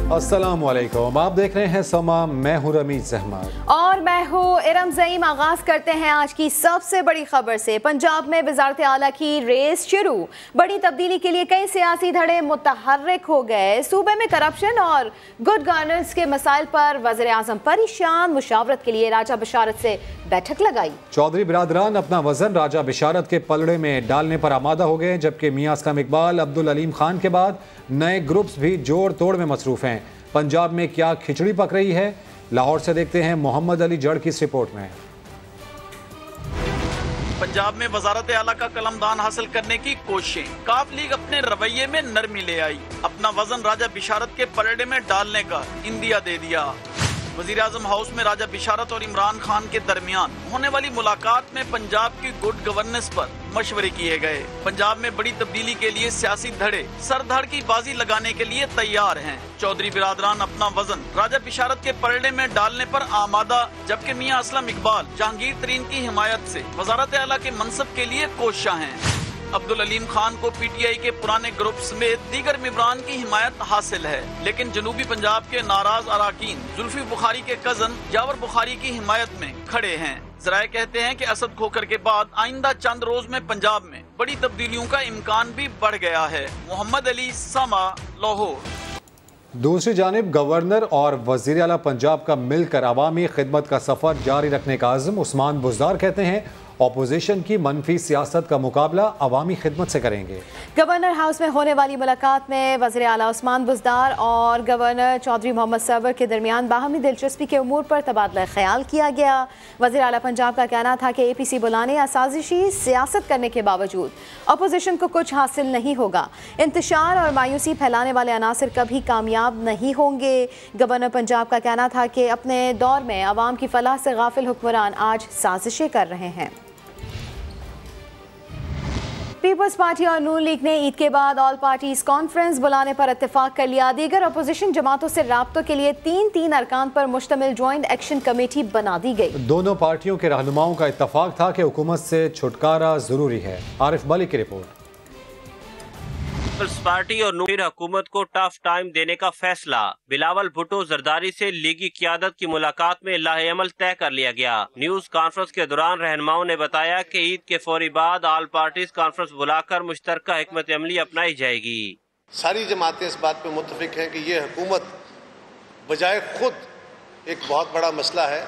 अस्सलामुअलैकुम, आप देख रहे हैं समा। मैं हूं रमीज अहमद और मैं हूं इरम ज़ईम। आगाज करते हैं आज की सबसे बड़ी खबर से। पंजाब में वज़ारत आला की रेस शुरू। बड़ी तब्दीली के लिए कई सियासी धड़े मुतहर्रिक हो गए। सूबे में करप्शन और गुड गवर्नेंस के मसाइल पर वज़ीर आज़म परेशान। मुशावरत के लिए राजा बिशारत से बैठक लगाई। चौधरी बिरादरान अपना वजन राजा बिशारत के पलड़े में डालने पर आमादा हो गए, जबकि मियां असलम इकबाल अब्दुल अलीम खान के बाद नए ग्रुप्स भी जोड़ तोड़ में मसरूफ हैं। पंजाब में क्या खिचड़ी पक रही है, लाहौर से देखते हैं मोहम्मद अली जड़ की इस रिपोर्ट में। पंजाब में वजारत आला का कलमदान हासिल करने की कोशिशें। काफ लीग अपने रवैये में नरमी ले आई, अपना वजन राजा बिशारत के पलड़े में डालने का इंदिया दे दिया। वजीर आजम हाउस में राजा बिशारत और इमरान खान के दरमियान होने वाली मुलाकात में पंजाब की गुड गवर्नेंस पर मशवरे किए गए। पंजाब में बड़ी तब्दीली के लिए सियासी धड़े सरधड़ की बाजी लगाने के लिए तैयार हैं। चौधरी बिरादरान अपना वजन राजा बिशारत के पलड़े में डालने पर आमादा, जबकि मियां असलम इकबाल जहांगीर तरीन की हिमायत से वजारत आला के मनसब के लिए कोशिश हैं। अब्दुल अलीम खान को पीटीआई के पुराने ग्रुप समेत दीगर मेंबरान की हिमायत हासिल है, लेकिन जनूबी पंजाब के नाराज अराकीन जुल्फी बुखारी के कजन जावर बुखारी की हिमायत में खड़े हैं। जराए कहते हैं कि असद खोकर के बाद आइंदा चंद रोज में पंजाब में बड़ी तब्दीलियों का इम्कान भी बढ़ गया है। मोहम्मद अली, समा, लाहौर। दूसरी जानिब गवर्नर और वजीर आला पंजाब का मिलकर अवामी खिदमत का सफर जारी रखने का आज़म। उस्मान बुज़दार कहते हैं ऑपोजिशन की मनफी सियासत का मुकाबला अवामी खिदमत से करेंगे। गवर्नर हाउस में होने वाली मुलाकात में वज़ीर आला उस्मान बुज़दार और गवर्नर चौधरी मोहम्मद सरवर के दरमियान बाहमी दिलचस्पी के उमूर पर तबादला ख्याल किया गया। वज़ीर आला पंजाब का कहना था कि APC बुलाने या साजिशी सियासत करने के बावजूद अपोजिशन को कुछ हासिल नहीं होगा। इंतशार और मायूसी फैलाने वाले अनासर कभी कामयाब नहीं होंगे। गवर्नर पंजाब का कहना था कि अपने दौर में अवाम की फलाह से गाफिल हुक्मरान आज साजिशें कर रहे हैं। पीपल्स पार्टी और नून लीग ने ईद के बाद ऑल पार्टीज कॉन्फ्रेंस बुलाने पर इत्तेफाक कर लिया। दीगर अपोजिशन जमातों से राब्तों के लिए 3 अरकान पर मुश्तमिल ज्वाइंट एक्शन कमेटी बना दी गई। दोनों पार्टियों के रहनुमाओं का इत्तेफाक था कि हुकूमत से छुटकारा जरूरी है। आरिफ मलिक की रिपोर्ट। पीपल्स पार्टी और नून हुकूमत को टफ टाइम देने का फैसला। बिलावल भुट्टो जरदारी से लीगी क़यादत की मुलाकात में लाहे अमल तय कर लिया गया। न्यूज कॉन्फ्रेंस के दौरान रहनुमाओं ने बताया कि ईद के फौरी बाद ऑल पार्टीज कॉन्फ्रेंस बुलाकर मुश्तरका हिकमत अमली अपनाई जाएगी। सारी जमातें इस बात पर मुत्तफिक हैं कि ये हुकूमत बजाय खुद एक बहुत बड़ा मसला है,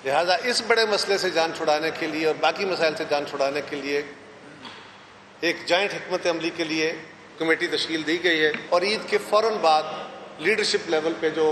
लिहाजा इस बड़े मसले से जान छुड़ाने के लिए और बाकी मसाइल से जान छुड़ाने के लिए एक जॉइंट हिकमत अमली के लिए कमेटी तश्कील दी गई है। और ईद के फ़ौरन बाद लीडरशिप लेवल पे जो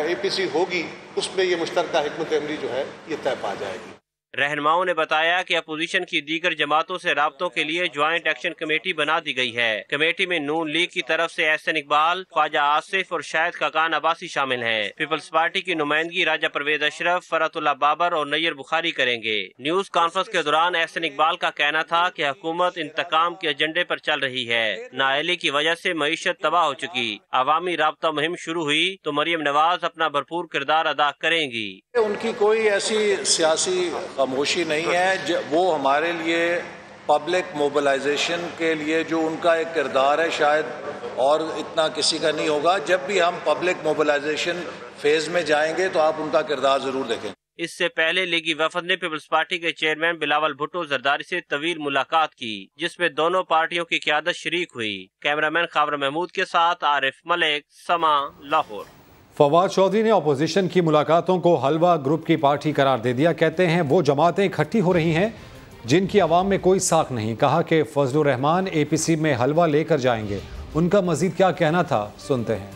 APC होगी उसमें ये मुश्तरका हिकमत अमली जो है ये तय पा जाएगी। रहनुमाओं ने बताया कि अपोजिशन की दीगर जमातों से राब्तों के लिए ज्वाइंट एक्शन कमेटी बना दी गई है। कमेटी में नून लीग की तरफ से एहसन इकबाल, ख्वाजा आसिफ और शाहिद खाकान अब्बासी शामिल हैं। पीपल्स पार्टी की नुमाइंदगी राजा परवेज अशरफ, फरतुल्लाह बाबर और नैयर बुखारी करेंगे। न्यूज कॉन्फ्रेंस के दौरान एहसन इकबाल का कहना था कि हुकूमत इंतकाम के एजेंडे पर चल रही है। नाअहली की वजह से मईशत तबाह हो चुकी। अवामी राब्ता मुहिम शुरू हुई तो मरियम नवाज अपना भरपूर किरदार अदा करेंगी। उनकी कोई ऐसी सियासी खामोशी नहीं है। वो हमारे लिए पब्लिक मोबिलाइजेशन के लिए जो उनका एक किरदार है शायद और इतना किसी का नहीं होगा। जब भी हम पब्लिक मोबिलाइजेशन फेज में जाएंगे तो आप उनका किरदार जरूर देखें। इससे पहले लीगी वफद ने पीपल्स पार्टी के चेयरमैन बिलावल भुट्टो जरदारी से तवील मुलाकात की, जिसमें दोनों पार्टियों की क़यादत शरीक हुई। कैमरामैन खावर महमूद के साथ आरिफ मलिक, समा, लाहौर। फवाद चौधरी ने अपोजिशन की मुलाकातों को हलवा ग्रुप की पार्टी करार दे दिया। कहते हैं वो जमातें इकट्ठी हो रही हैं जिनकी आवाम में कोई साख नहीं। कहा कि फजलुर रहमान APC में हलवा लेकर जाएंगे। उनका मजीद क्या कहना था, सुनते हैं।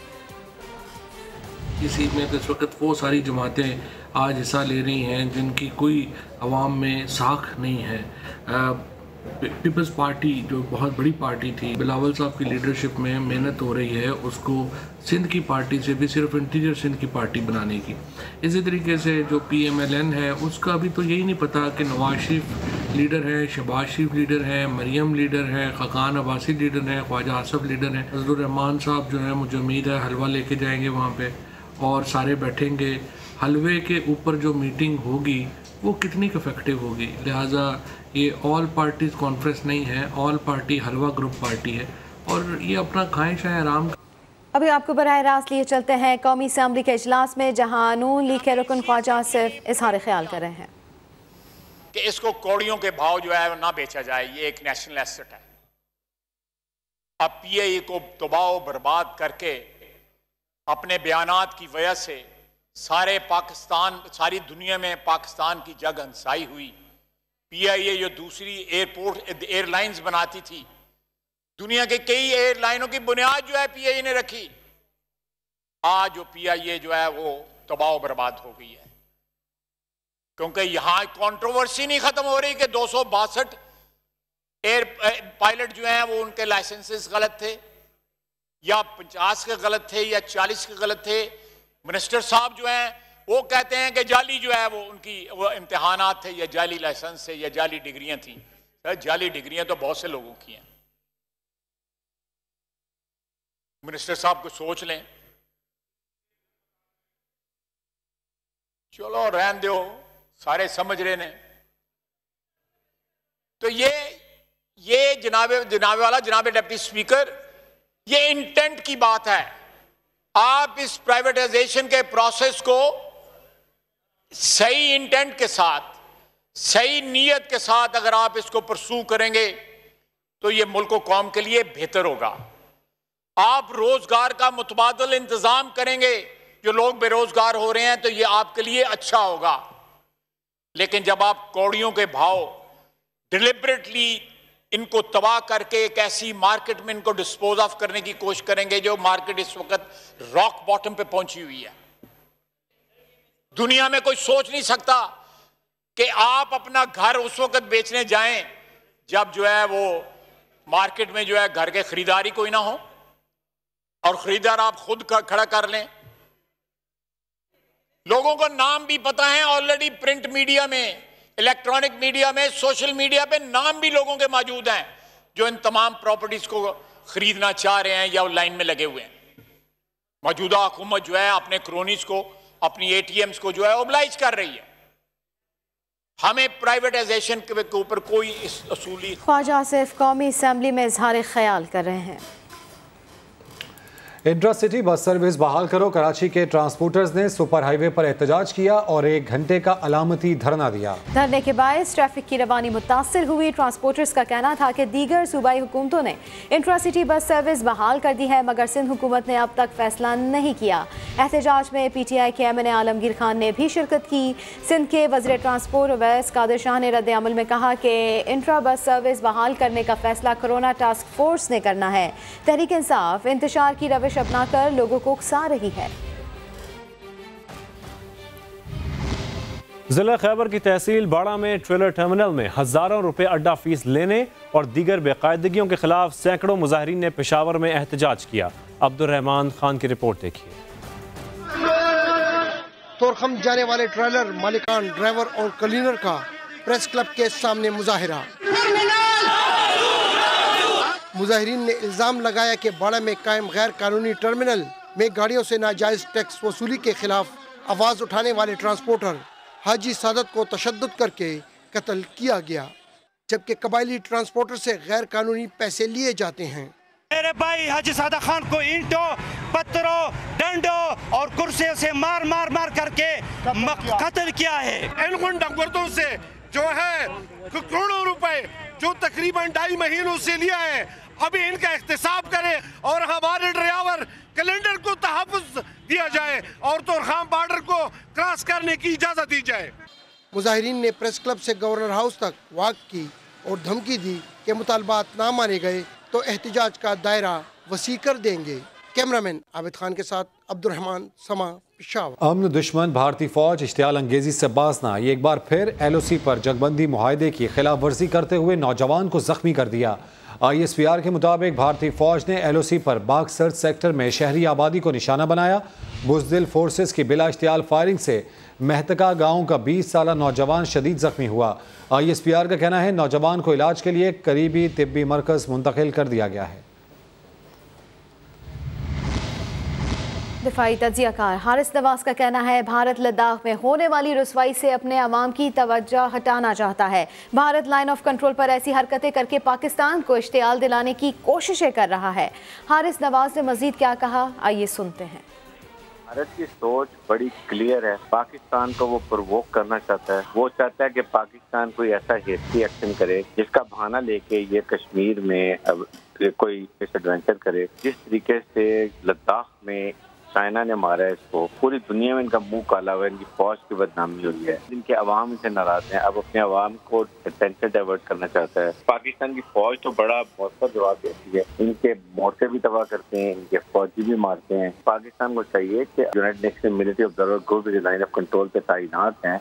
इसी में इस वक्त वो सारी जमातें आज हिस्सा ले रही हैं जिनकी कोई आवाम में साख नहीं है। पीपल्स पार्टी जो बहुत बड़ी पार्टी थी, बिलावल साहब की लीडरशिप में मेहनत हो रही है उसको सिंध की पार्टी से भी सिर्फ इंटीरियर सिंध की पार्टी बनाने की। इसी तरीके से जो PMLN है उसका अभी तो यही नहीं पता कि नवाज शरीफ लीडर है, शहबाज शरीफ लीडर है, मरियम लीडर है, खाकान अब्बासी लीडर है, ख्वाजा आसिफ लीडर है। फजलुर रहमान साहब जो है मुझे उम्मीद है हलवा लेके जाएंगे वहाँ पे और सारे बैठेंगे। हलवे के ऊपर जो मीटिंग होगी वो कितनी इफेक्टिव होगी। लिहाजा ये ऑल पार्टीज कॉन्फ्रेंस नहीं है, ऑल पार्टी हलवा ग्रुप पार्टी है और ये अपना खाएं शाएं आराम। अभी आपको बराह रास्त लिए चलते हैं कौमी असम्बली के इजलास में, जहां नून लीग के रुकन ख्वाजा सिर्फ इजहार ख्याल कर रहे हैं कि इसको कौड़ियों के भाव जो है ना बेचा जाए, ये एक नेशनल एसेट है। अब पीआईए को तबाह बर्बाद करके अपने बयानात की वजह से सारे पाकिस्तान, सारी दुनिया में पाकिस्तान की जग हंसाई हुई। पीआईए जो दूसरी एयरलाइंस बनाती थी, दुनिया के कई एयरलाइनों की बुनियाद जो है पीआईए ने रखी, आज जो पीआईए जो है वो तबाह बर्बाद हो गई है। क्योंकि यहां कंट्रोवर्सी नहीं खत्म हो रही कि 262 एयर पायलट जो हैं वो उनके लाइसेंसेस गलत थे, या 50 के गलत थे, या 40 के गलत थे। मिनिस्टर साहब जो हैं वो कहते हैं कि जाली जो है वो उनकी वो इम्तिहानात थे, या जाली लाइसेंस थे, या जाली डिग्रियां थी। जाली डिग्रियां तो बहुत से लोगों की हैं। मिनिस्टर साहब को सोच लें। चलो रहन दो, सारे समझ रहे ने। तो ये जनाब डिप्टी स्पीकर, ये इंटेंट की बात है। आप इस प्राइवेटाइजेशन के प्रोसेस को सही इंटेंट के साथ, सही नीयत के साथ अगर आप इसको परसू करेंगे तो ये मुल्क व कौम के लिए बेहतर होगा। आप रोजगार का मुतबादल इंतजाम करेंगे, जो लोग बेरोजगार हो रहे हैं, तो ये आपके लिए अच्छा होगा। लेकिन जब आप कौड़ियों के भाव डिलिबरेटली इनको तबाह करके एक ऐसी मार्केट में इनको डिस्पोज ऑफ करने की कोशिश करेंगे, जो मार्केट इस वक्त रॉक बॉटम पे पहुंची हुई है। दुनिया में कोई सोच नहीं सकता कि आप अपना घर उस वक्त बेचने जाएं जब जो है वो मार्केट में जो है घर के खरीदारी कोई ना हो, और खरीदार आप खुद खड़ा कर लें। लोगों को नाम भी पता है ऑलरेडी, प्रिंट मीडिया में, इलेक्ट्रॉनिक मीडिया में, सोशल मीडिया पे नाम भी लोगों के मौजूद हैं जो इन तमाम प्रॉपर्टीज को खरीदना चाह रहे हैं या लाइन में लगे हुए हैं। मौजूदा हुकूमत जो है अपने क्रोनीज को, अपनी एटीएम्स को जो है ओबलाइज कर रही है। हमें प्राइवेटाइजेशन के ऊपर कोई असूली। ख्वाजा सिर्फ कौमी असम्बली में इजहार ख्याल कर रहे हैं। इंट्रा सिटी बस सर्विस बहाल करो। कराची के ट्रांसपोर्टर्स ने सुपर हाईवे पर एहतजाज किया और 1 घंटे का अलामती धरना दिया। धरने के बायस ट्रैफिक की रवानी मुतासिर हुई। ट्रांसपोर्टर्स का कहना था कि दीगर सूबाई हुकूमतों ने इंट्रा सिटी बस सर्विस बहाल कर दी है, मगर सिंध हुकूमत ने अब तक फैसला नहीं किया। एहतजाज में PTI के MNA आलमगीर खान ने भी शिरकत की। सिंध के वज़ीर ट्रांसपोर्ट अवैस कादिर शाह ने रद्द अमल में कहा कि इंट्रा बस सर्विस बहाल करने का फैसला कोरोना टास्क फोर्स ने करना है। तहरीक इंसाफ इंतशार की रविश अपनाकर लोगों को उकसा रही है। जिला खैबर की तहसील बाड़ा में ट्रेलर टर्मिनल में हजारों रुपए अड्डा फीस लेने और दीगर बेकायदगियों के खिलाफ सैकड़ों मुजाहिरीन ने पेशावर में एहतजाज किया। अब्दुर्रहमान खान की रिपोर्ट देखिए। तोरखम जाने वाले ट्रेलर मालिकान, ड्राइवर और क्लीनर का प्रेस क्लब के सामने मुजाहिरा। मुजाहिरीन ने इल्जाम लगाया कि बाड़ा में कायम गैर कानूनी टर्मिनल में गाड़ियों से नाजायज टैक्स वसूली के खिलाफ आवाज उठाने वाले ट्रांसपोर्टर हाजी सादत को तशद्दुद करके कत्ल किया गया, जबकि कबायली ट्रांसपोर्टर से गैर कानूनी पैसे लिए जाते हैं। मेरे भाई हाजी सादत खान को ईंटों, पत्थरों, डंडों और कुर्सियों से मार मार मार करके कत्ल किया है। इन गुंडागर्दों से जो है करोड़ों रुपए जो तकरीबन 2.5 महीनों से लिया है, अभी इनका एहतसाब करें और हमारे ड्राइवर कैलेंडर को तहफ़्फ़ुज़ दिया जाए और तोरखाम बॉर्डर को क्रॉस करने की इजाज़त दी जाए। मुजाहिरीन ने प्रेस क्लब से गवर्नर हाउस तक वॉक की और धमकी दी कि मुतालबात ना माने गए तो एहतजाज का दायरा वसी कर देंगे। कैमरामैन आबिद खान के साथ अब्दुर्रहमान, समा, पेशावर। अमन दुश्मन भारतीय फौज इश्तियाल अंगेजी से बाजना। ये एक बार फिर LOC पर जगबंदी मुआहदे की खिलाफ वर्जी करते हुए नौजवान को जख्मी कर दिया। ISPR के मुताबिक भारतीय फौज ने LOC पर बागसर सेक्टर में शहरी आबादी को निशाना बनाया। बुज़दिल फोर्सेस की बिला इश्तियाल फायरिंग से मेहतका गांव का 20 साला नौजवान शदीद जख्मी हुआ। ISPR का कहना है नौजवान को इलाज के लिए करीबी तिब्बी मरकज मुंतकिल कर दिया गया है। दिफाई तज्जियाकार हारिस नवाज का कहना है भारत लद्दाख में होने वाली रुसवाई से अपने अवाम की तवज्जो हटाना चाहता है। भारत लाइन ऑफ कंट्रोल पर ऐसी हरकतें करके पाकिस्तान को इश्तियाल दिलाने की कोशिशें कर रहा है। हारिस नवाज ने मजीद क्या कहा, आइए सुनते हैं। भारत की सोच बड़ी क्लियर है। पाकिस्तान को वो प्रोवोक करना चाहता है। वो चाहता है कि पाकिस्तान कोई ऐसा हेस्टी एक्शन करे जिसका बहाना लेके ये कश्मीर में अब कोई मिसएडवेंचर करे। जिस तरीके से लद्दाख में चाइना ने मारा है इसको, पूरी दुनिया में इनका मुंह काला हुआ है, इनकी फौज की बदनामी हुई है, इनके अवाम इनसे नाराज हैं। अब अपने अवाम को अटेंशन डाइवर्ट करना चाहता है। पाकिस्तान की फौज तो बड़ा मौसर जवाब देती है, इनके मोर्चे भी तबाह करते हैं, इनके फौजी भी मारते हैं। पाकिस्तान को चाहिए कि United nation military observer group जो लाइन ऑफ कंट्रोल पे तैनात हैं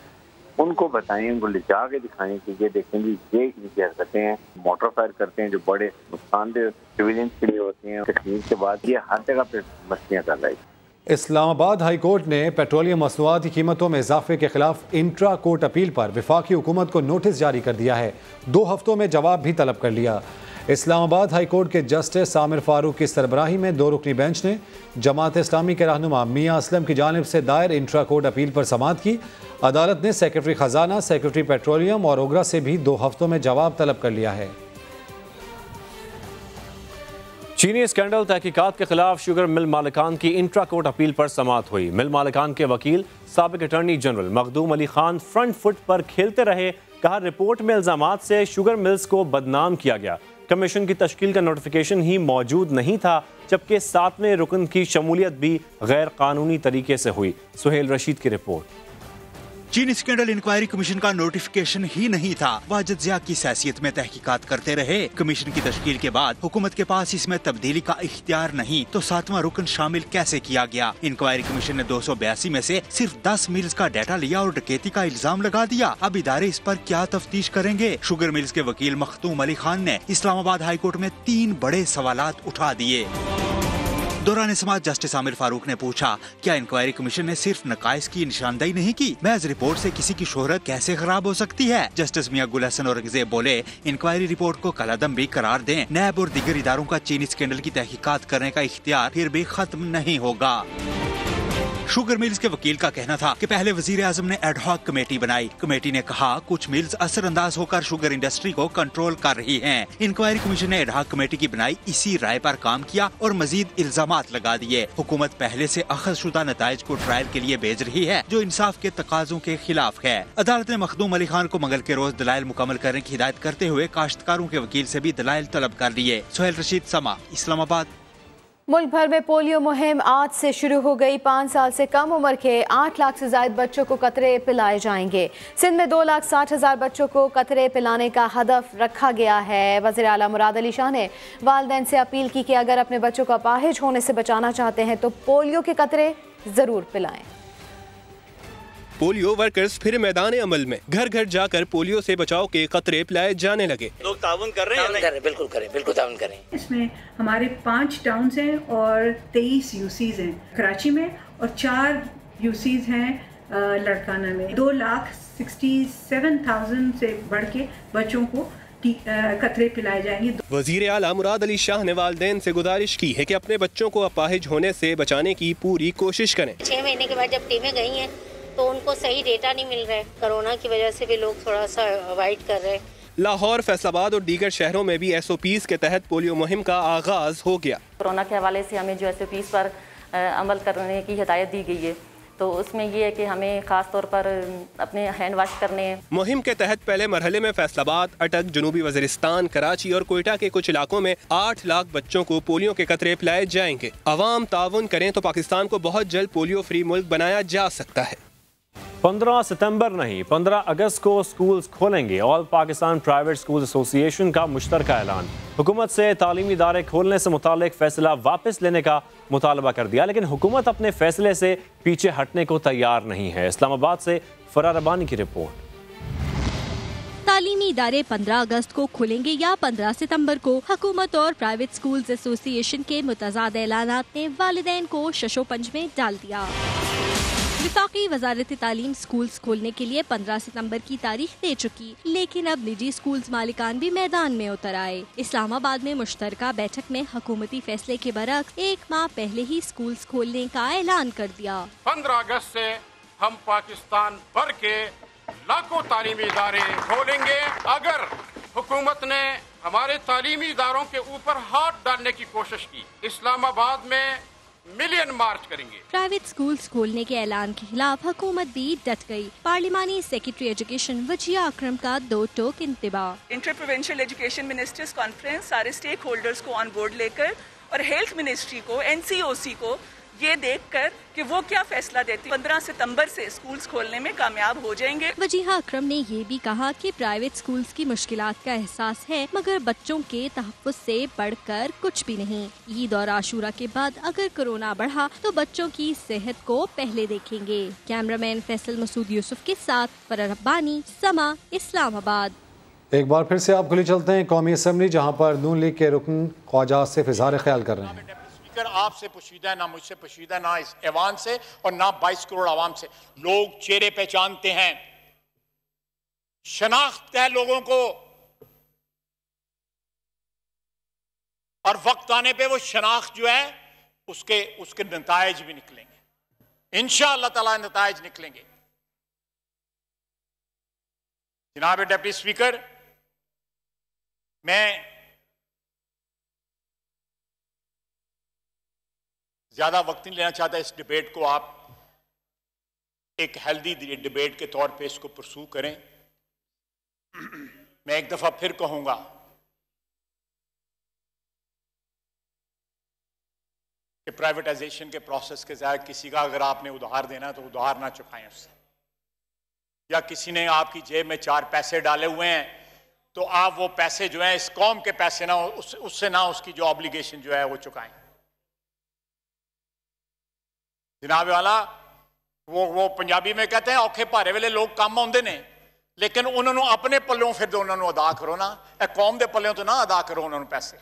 उनको बताएं, उनको ले जाके दिखाएं कि ये देखेंगे ये इनकी हरकतें हैं, मोटर फायर करते हैं जो बड़े नुकसानदेह सिविलियंस के लिए होते हैं। कश्मीर के बाद ये हर जगह पे मस्तियाँ कर रही है। इस्लामाबाद हाई कोर्ट ने पेट्रोलियम मसनूआत की कीमतों में इजाफे के खिलाफ इंट्रा कोर्ट अपील पर वफाकी हुकूमत को नोटिस जारी कर दिया है। 2 हफ्तों में जवाब भी तलब कर लिया। इस्लामाबाद हाई कोर्ट के जस्टिस सामिर फारूक की सरबराही में 2 रुकनी बेंच ने जमात इस्लामी के रहनुमा मियां असलम की जानिब से दायर इंट्रा कोर्ट अपील पर समाअत की। अदालत ने सेक्रेटरी खजाना, सेक्रेटरी पेट्रोलियम और ओगरा से भी 2 हफ्तों में जवाब तलब कर लिया है। चीनी स्कैंडल तहकीकात के खिलाफ शुगर मिल मालिकान की इंट्रा कोर्ट अपील पर समाअत हुई। मिल मालिकान के वकील साबिक attorney general Makhdoom Ali Khan front foot पर खेलते रहे। कहा रिपोर्ट में इल्जामात से शुगर मिल्स को बदनाम किया गया। कमीशन की तश्कील का नोटिफिकेशन ही मौजूद नहीं था, जबकि 7वें रुकन की शमूलियत भी गैर कानूनी तरीके से हुई। सुहेल रशीद की रिपोर्ट। चीन स्कैंडल इंक्वायरी कमीशन का नोटिफिकेशन ही नहीं था। वाजिद ज़िया की हैसियत में तहकीकात करते रहे। कमीशन की तश्कील के बाद हुकूमत के पास इसमें तब्दीली का इख्तियार नहीं, तो 7वां रुकन शामिल कैसे किया गया? इंक्वायरी कमीशन ने 282 में से सिर्फ 10 मिल्स का डाटा लिया और डकैती का इल्जाम लगा दिया। अब इदारे इस पर क्या तफ्तीश करेंगे? शुगर मिल्स के वकील मखदूम अली खान ने इस्लामाबाद हाई कोर्ट में 3 बड़े सवालात उठा दिए। दौरान समाअत जस्टिस सामिर फारूक ने पूछा, क्या इंक्वायरी कमीशन ने सिर्फ नकाइस की निशानदेही नहीं की? महज रिपोर्ट से किसी की शोहरत कैसे खराब हो सकती है? जस्टिस मियां गुल हसन औरंगजेब बोले, इंक्वायरी रिपोर्ट को कलादम भी करार दें। नैब और दीगर इदारों का चीनी स्कैंडल की तहकीकात करने का इख्तियार फिर भी खत्म नहीं होगा। शुगर मिल्स के वकील का कहना था कि पहले वजीर आजम ने एडहॉक कमेटी बनाई। कमेटी ने कहा कुछ मिल्स असरअंदाज होकर शुगर इंडस्ट्री को कंट्रोल कर रही हैं। इंक्वायरी कमीशन ने एडहॉक कमेटी की बनाई, इसी राय पर काम किया और मजीद इल्जामात लगा दिए। हुकूमत पहले से अखज़शुदा नताइज को ट्रायल के लिए भेज रही है, जो इंसाफ के तकाजों के खिलाफ है। अदालत ने मखदूम अली खान को मंगल के रोज दलाइल मुकम्मल करने की हिदायत करते हुए काश्तकारों के वकील से भी दलाइल तलब कर लिए। सुहेल रशीद, समा, इस्लामाबाद। मुल्क भर में पोलियो मुहिम आज से शुरू हो गई। 5 साल से कम उम्र के 8 लाख से ज्यादा बच्चों को कतरे पिलाए जाएंगे। सिंध में 2,60,000 बच्चों को कतरे पिलाने का हदफ रखा गया है। वज़ीर आला मुराद अली शाह ने वालिदैन से अपील की कि अगर अपने बच्चों को अपाहिज होने से बचाना चाहते हैं तो पोलियो के कतरे जरूर पिलाएं। पोलियो वर्कर्स फिर मैदान अमल में, घर घर जाकर पोलियो से बचाव के कतरे पिलाए जाने लगे। लोग ताउन कर रहे हैं, बिल्कुल ताउन करें। इसमें हमारे 5 टाउन्स हैं और 23 यूसीज हैं कराची में और 4 यूसीज हैं लड़काना में। 2,67,000 से बढ़ के बच्चों को कतरे पिलाए जाएंगे। वजीर आला मुराद अली शाह ने वालिदैन से गुजारिश की है कि अपने बच्चों को अपाहिज होने से बचाने की पूरी कोशिश करें। 6 महीने के बाद जब टीमें गई हैं तो उनको सही डेटा नहीं मिल रहा है। कोरोना की वजह से भी लोग थोड़ा सा अवॉइड कर रहे हैं। लाहौर, फैसलाबाद और दीगर शहरों में भी SOPs के तहत पोलियो मुहिम का आगाज हो गया। कोरोना के हवाले से हमें जो SOPs पर अमल करने की हिदायत दी गई है, तो उसमें ये है कि हमें खास तौर पर अपने हैंड वॉश करने हैं। मुहिम के तहत पहले मरहले में फैसलाबाद, अटक, जनूबी वज़ीरिस्तान, कराची और कोयटा के कुछ इलाकों में 8 लाख बच्चों को पोलियो के कतरे पिलाए जाएंगे। अवाम ताउन करें तो पाकिस्तान को बहुत जल्द पोलियो फ्री मुल्क बनाया जा सकता है। 15 सितंबर नहीं 15 अगस्त को स्कूल्स खोलेंगे। All Pakistan private school association का मुश्तरका ऐलान। हुकूमत से तालीमी इदारे खोलने से मुतालिक फैसला वापस लेने का मुतालबा कर दिया, लेकिन हुकूमत अपने फैसले से पीछे हटने को तैयार नहीं है। इस्लामाबाद से फरार रबानी की रिपोर्ट। तालीमी इदारे 15 अगस्त को खुलेंगे या 15 सितंबर को, हुकूमत और प्राइवेट स्कूल्स एसोसिएशन के मुतज़ाद ऐलानात ने वालिदैन को शशोपंज में डाल दिया। वफाकी वजारत तालीम स्कूल्स खोलने के लिए 15 सितंबर की तारीख दे चुकी, लेकिन अब निजी स्कूल्स मालिकान भी मैदान में उतर आए। इस्लामाबाद में मुश्तरका बैठक में हुकूमती फैसले के बरक्स 1 माह पहले ही स्कूल्स खोलने का ऐलान कर दिया। 15 अगस्त से हम पाकिस्तान भर के लाखों तालीमी इदारे खोलेंगे। अगर हुकूमत ने हमारे तालीमी इदारों के ऊपर हाथ डालने की कोशिश की, इस्लामाबाद में मिलियन मार्च करेंगे। प्राइवेट स्कूल्स खोलने के ऐलान के खिलाफ हुकूमत भी डट गई। पार्लिमानी सेक्रेटरी एजुकेशन वजिया अकरम का 2 टोक इंतबाह। Inter provincial education ministers conference सारे स्टेक होल्डर्स को ऑन बोर्ड लेकर और हेल्थ मिनिस्ट्री को, NCOC को ये देखकर कि वो क्या फैसला देती, 15 सितंबर से स्कूल्स खोलने में कामयाब हो जाएंगे। वजीहा अकरम ने ये भी कहा कि प्राइवेट स्कूल्स की मुश्किलात का एहसास है, मगर बच्चों के तहफ़्फ़ुज़ से बढ़कर कुछ भी नहीं। ईद और आशूरा के बाद अगर कोरोना बढ़ा तो बच्चों की सेहत को पहले देखेंगे। कैमरामैन फैसल मसूद यूसुफ के साथ फरह रब्बानी, समा, इस्लामाबाद। एक बार फिर से आप खुली चलते हैं कौमी असम्बली, जहाँ पर नून लीग के रुकन ख्वाजा आसिफ इज़हार ख्याल कर रहे हैं। स्पीकर आपसे पोशीदा, ना मुझसे पोशीदा, ना इस ऐवान से और ना 22 करोड़ आवाम से। लोग चेहरे पहचानते हैं, शनाख्त है लोगों को, और वक्त आने पे वो शनाख्त जो है उसके नतायज भी निकलेंगे, इंशाअल्लाह ताला नतायज निकलेंगे। जनाब डिप्टी स्पीकर, मैं ज्यादा वक्त नहीं लेना चाहता इस डिबेट को। आप एक हेल्दी डिबेट के तौर पे इसको परसू करें। मैं एक दफा फिर कहूंगा कि प्राइवेटाइजेशन के प्रोसेस के जरिए किसी का अगर आपने उधार देना तो उधार ना चुकाएं उससे, या किसी ने आपकी जेब में 4 पैसे डाले हुए हैं तो आप वो पैसे जो है इस कौम के पैसे ना उससे ना उसकी जो ऑब्लिगेशन जो है वो चुकाएं। जनाब वाला वो पंजाबी में कहते हैं औखे भारे वेले लोग कम आउंदे ने, लेकिन उन्होंने अपने पल्लों फिर तो उन्होंने अदा करो ना, कौम के पल्लों तो ना अदा करो उन्होंने पैसे।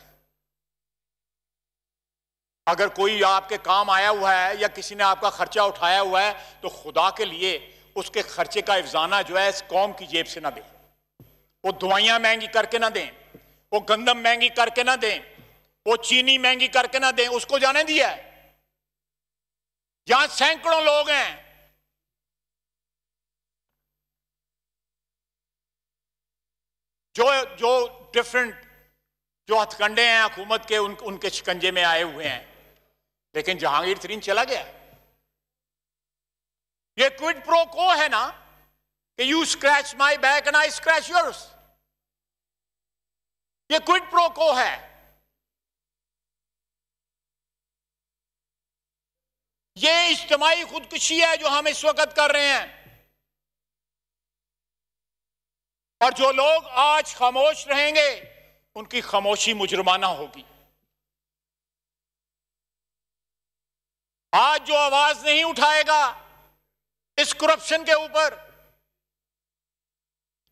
अगर कोई आपके काम आया हुआ है या किसी ने आपका खर्चा उठाया हुआ है तो खुदा के लिए उसके खर्चे का इफ्जाना जो है इस कौम की जेब से ना दें। वो दवाइयां महंगी करके ना दें, वो गंदम महंगी करके ना दें, वो चीनी महंगी करके ना दें। उसको जाने दिया है जहां सैकड़ों लोग हैं जो डिफरेंट जो हथकंडे हैं हुकूमत के उनके शिकंजे में आए हुए हैं, लेकिन जहांगीर तरीन चला गया। ये क्विड प्रो को है ना कि you scratch my back and I scratch yours. ये क्विड प्रो को है। ये इज्तिमाई खुदकुशी है जो हम इस वक्त कर रहे हैं, और जो लोग आज खामोश रहेंगे उनकी खामोशी मुजरमाना होगी। आज जो आवाज नहीं उठाएगा इस करप्शन के ऊपर,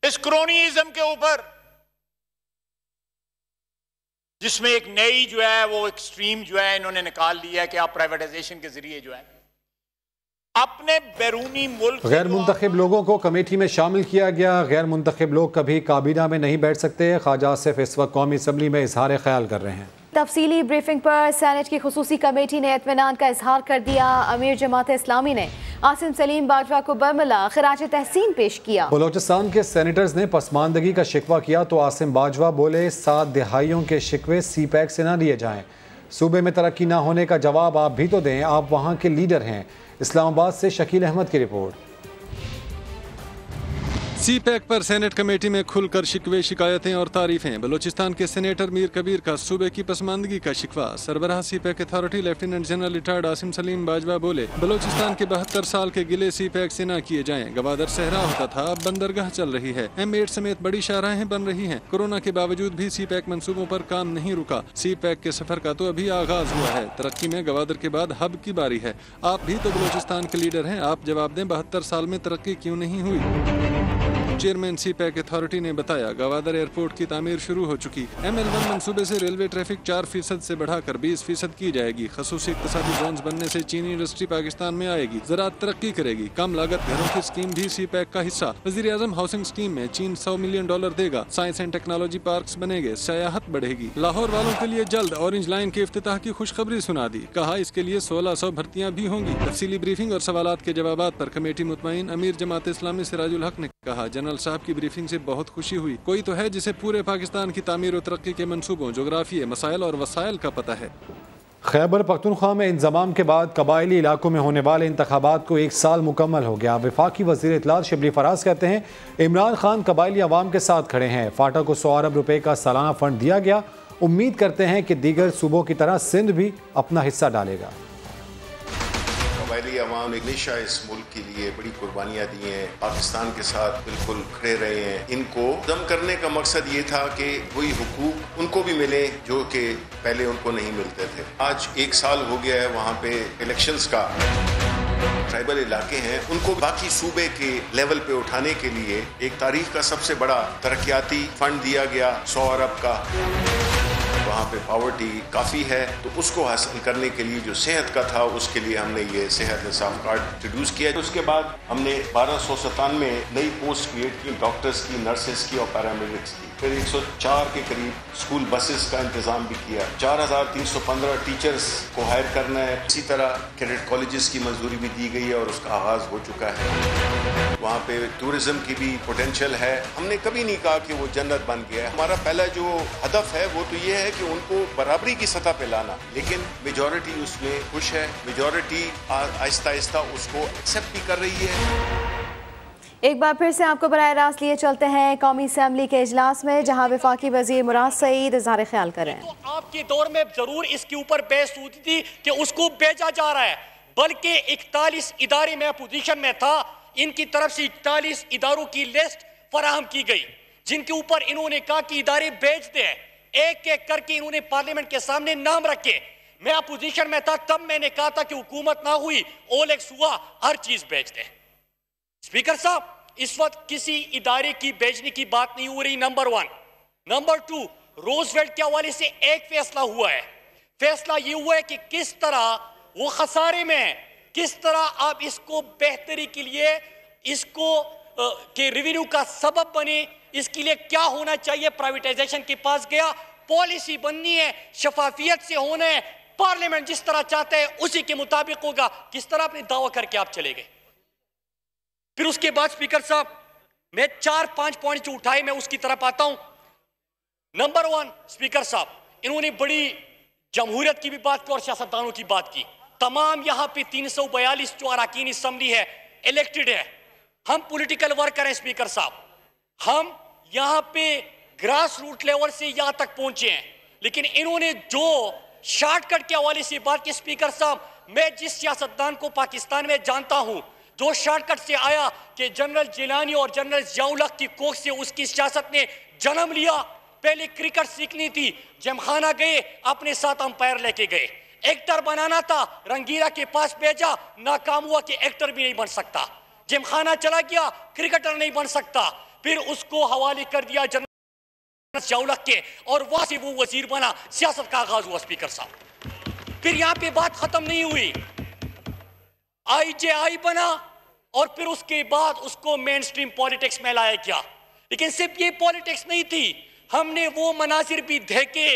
इस क्रोनिज्म के ऊपर, जिसमें एक नई जो है वो एक्सट्रीम जो है इन्होंने निकाल लिया है कि आप प्राइवेटाइजेशन के जरिए जो है अपने बैरूनी मुल्क गैर मुंतखब लोगों को कमेटी में शामिल किया गया। गैर मुंतखब लोग कभी काबीना में नहीं बैठ सकते। ख्वाजा आसिफ इस वक्त कौमी असम्बली में इजहार ख्याल कर रहे हैं। तफसीली ब्रीफिंग पर सेनेट की खुसूसी कमेटी ने इत्मीनान का इजहार कर दिया। अमीर जमात इस्लामी ने आसिम सलीम बाजवा को बरमला खराज तहसीन पेश किया। बलोचिस्तान के सेनेटर्स ने पसमानदगी का शिकवा किया तो आसिम बाजवा बोले 7 दिहाइयों के शिकवे CPAC से ना लिए जाएं। सूबे में तरक्की ना होने का जवाब आप भी तो दें, आप वहाँ के लीडर हैं। इस्लामाबाद से शकील अहमद की रिपोर्ट। CPAC पर सेनेट कमेटी में खुलकर शिकवे, शिकायतें और तारीफें। बलोचिस्तान के सेनेटर मीर कबीर का सूबे की पसमानदगी का शिकवा। सरबराह CPAC authority lieutenant general retired Asim Salim Bajwa बोले बलोचिस्तान के 72 साल के गिले CPAC से न किए जाएं। गवादर सहरा होता था, अब बंदरगाह चल रही है। M8 समेत बड़ी शाहराहें बन रही हैं। कोरोना के बावजूद भी CPAC मंसूबों पर काम नहीं रुका। CPAC के सफर का तो अभी आगाज हुआ है। तरक्की में गवादर के बाद हब की बारी है। आप भी तो बलोचिस्तान के लीडर हैं, आप जवाब दें 72 साल में तरक्की क्यों नहीं हुई। चेयरमैन सीपैक अथॉरिटी ने बताया गवादर एयरपोर्ट की तामीर शुरू हो चुकी। ML1 मंसूबे से रेलवे ट्रैफिक 4% से बढ़ाकर 20% की जाएगी। खसूसी इक्तिसादी जोन्स बनने से चीनी इंडस्ट्री पाकिस्तान में आएगी। ज़राअत तरक्की करेगी। कम लागत घरों की स्कीम भी सीपैक का हिस्सा। वज़ीर आज़म हाउसिंग स्कीम में चीन $100 मिलियन देगा। साइंस एंड टेक्नोलॉजी पार्क्स बनेंगे। सयाहत बढ़ेगी। लाहौर वालों के लिए जल्द ऑरेंज लाइन के इफ्तिताह की खुशखबरी सुना दी। कहा इसके लिए 1600 भर्तियां भी होंगी। तफसीली ब्रीफिंग और सवालात के जवाबात पर कमेटी मुतमईन। अमीर जमात इस्लामी सिराजुल हक ने कहा जनरल साहब की ब्रीफिंग से बहुत खुशी हुई। कोई तो है जिसे पूरे पाकिस्तान की तामीर और तरक्की के मंसूबों, जोग्राफी, मसाइल और वसाइल का पता है। खैबर पख्तूनख्वा में इंजमाम के बाद कबायली इलाकों में होने वाले इंतखाबात को 1 साल मुकम्मल हो गया। वफाकी वज़ीर इत्तलात शिबली फराज कहते हैं इमरान खान कबायली अवाम के साथ खड़े हैं। फाटा को 100 अरब रुपए का सालाना फंड दिया गया। उम्मीद करते हैं कि दीगर सूबों की तरह सिंध भी अपना हिस्सा डालेगा। कबायली अवाम ने हमेशा इस मुल्क के लिए बड़ी कुर्बानियाँ दी हैं, पाकिस्तान के साथ बिल्कुल खड़े रहे हैं। इनको दम करने का मकसद ये था कि वही हुकूक उनको भी मिले जो कि पहले उनको नहीं मिलते थे। आज 1 साल हो गया है वहाँ पे इलेक्शंस का। ट्राइबल इलाके हैं उनको बाकी सूबे के लेवल पे उठाने के लिए एक तारीख का सबसे बड़ा तरक्याती फंड दिया गया 100 अरब का। वहाँ पे पावर्टी काफ़ी है तो उसको हासिल करने के लिए जो सेहत का था उसके लिए हमने ये सेहत इंसाफ कार्ड इंट्रोड्यूस किया। उसके बाद हमने 1297 नई पोस्ट क्रिएट की, डॉक्टर्स की, नर्सेस की और पैरामेडिक्स की। फिर 104 के करीब स्कूल बसेस का इंतजाम भी किया। 4315 टीचर्स को हायर करना है। इसी तरह कैडेट कॉलेजेस की मंजूरी भी दी गई है और उसका आगाज हो चुका है। वहाँ पे टूरिज्म की भी पोटेंशियल है। हमने कभी नहीं कहा कि वो जन्नत बन गया है। हमारा पहला जो हदफ है वो तो ये है कि उनको बराबरी की सतह पे लाना, लेकिन मेजॉरिटी उसमें खुश है। मेजॉरिटी आहिस्ता आहिस्ता उसको एक्सेप्ट भी कर रही है। एक बार फिर से आपको बराह रास्त लिए चलते हैं कौमी असम्बली के इजलास में, जहां वफाकी वजीर मुराद सईद इज़हार ख्याल कर रहे हैं। तो आपके दौर में जरूर इसके ऊपर बहस होती थी कि उसको भेजा जा रहा है, बल्कि 41 इदारे में अपोजिशन में था। इनकी तरफ से 41 इदारों की लिस्ट फराहम की गई जिनके ऊपर इन्होंने कहा कि इदारे भेज दे। एक एक करके इन्होंने पार्लियामेंट के सामने नाम रखे। मैं अपोजिशन में था तब मैंने कहा था कि हुकूमत ना हुई, ओलेक्स हुआ, हर चीज भेज दे। स्पीकर साहब, इस वक्त किसी इदारे की भेजने की बात नहीं हो रही, नंबर 1। नंबर 2, रोजवेल्ट के हवाले से एक फैसला हुआ है। फैसला ये हुआ है कि किस तरह वो खसारे में, किस तरह आप इसको बेहतरी के लिए इसको के रेवेन्यू का सबब बने, इसके लिए क्या होना चाहिए। प्राइवेटाइजेशन के पास गया, पॉलिसी बननी है, शफाफियत से होना है, पार्लियामेंट जिस तरह चाहते हैं उसी के मुताबिक होगा। किस तरह अपने दावा करके आप चले गए। फिर उसके बाद स्पीकर साहब, मैं 4-5 पॉइंट जो उठाए मैं उसकी तरफ आता हूं। नंबर 1, स्पीकर साहब, इन्होंने बड़ी जमहूरियत की भी बात की और सियासतदानों की बात की। तमाम यहां पे 342 जो अरकान असम्बली है इलेक्टेड है। हम पॉलिटिकल वर्कर हैं स्पीकर साहब, हम यहां पे ग्रास रूट लेवल से यहां तक पहुंचे हैं। लेकिन इन्होंने जो शॉर्टकट के हवाले से बात की स्पीकर साहब, मैं जिस सियासतदान को पाकिस्तान में जानता हूं जो शॉर्टकट से आया कि जनरल जिलानी और जनरल जियाउल हक की कोख से उसकी सियासत ने जन्म लिया। पहले क्रिकेट सीखनी थी, जिमखाना गए, अपने साथ अंपायर लेके गए। एक्टर बनाना था, रंगीला के पास भेजा, नाकाम हुआ कि एक्टर भी नहीं बन सकता। जिमखाना चला गया, क्रिकेटर नहीं बन सकता। फिर उसको हवाले कर दिया जनरल जियाउल हक के और वहां से वो वजीर बना, सियासत का आगाज हुआ स्पीकर साहब। फिर यहाँ पे बात खत्म नहीं हुई, IJI बना और फिर उसके बाद उसको मेन स्ट्रीम पॉलिटिक्स में लाया गया। लेकिन सिर्फ ये पॉलिटिक्स नहीं थी, हमने वो मनाजिर भी देखे,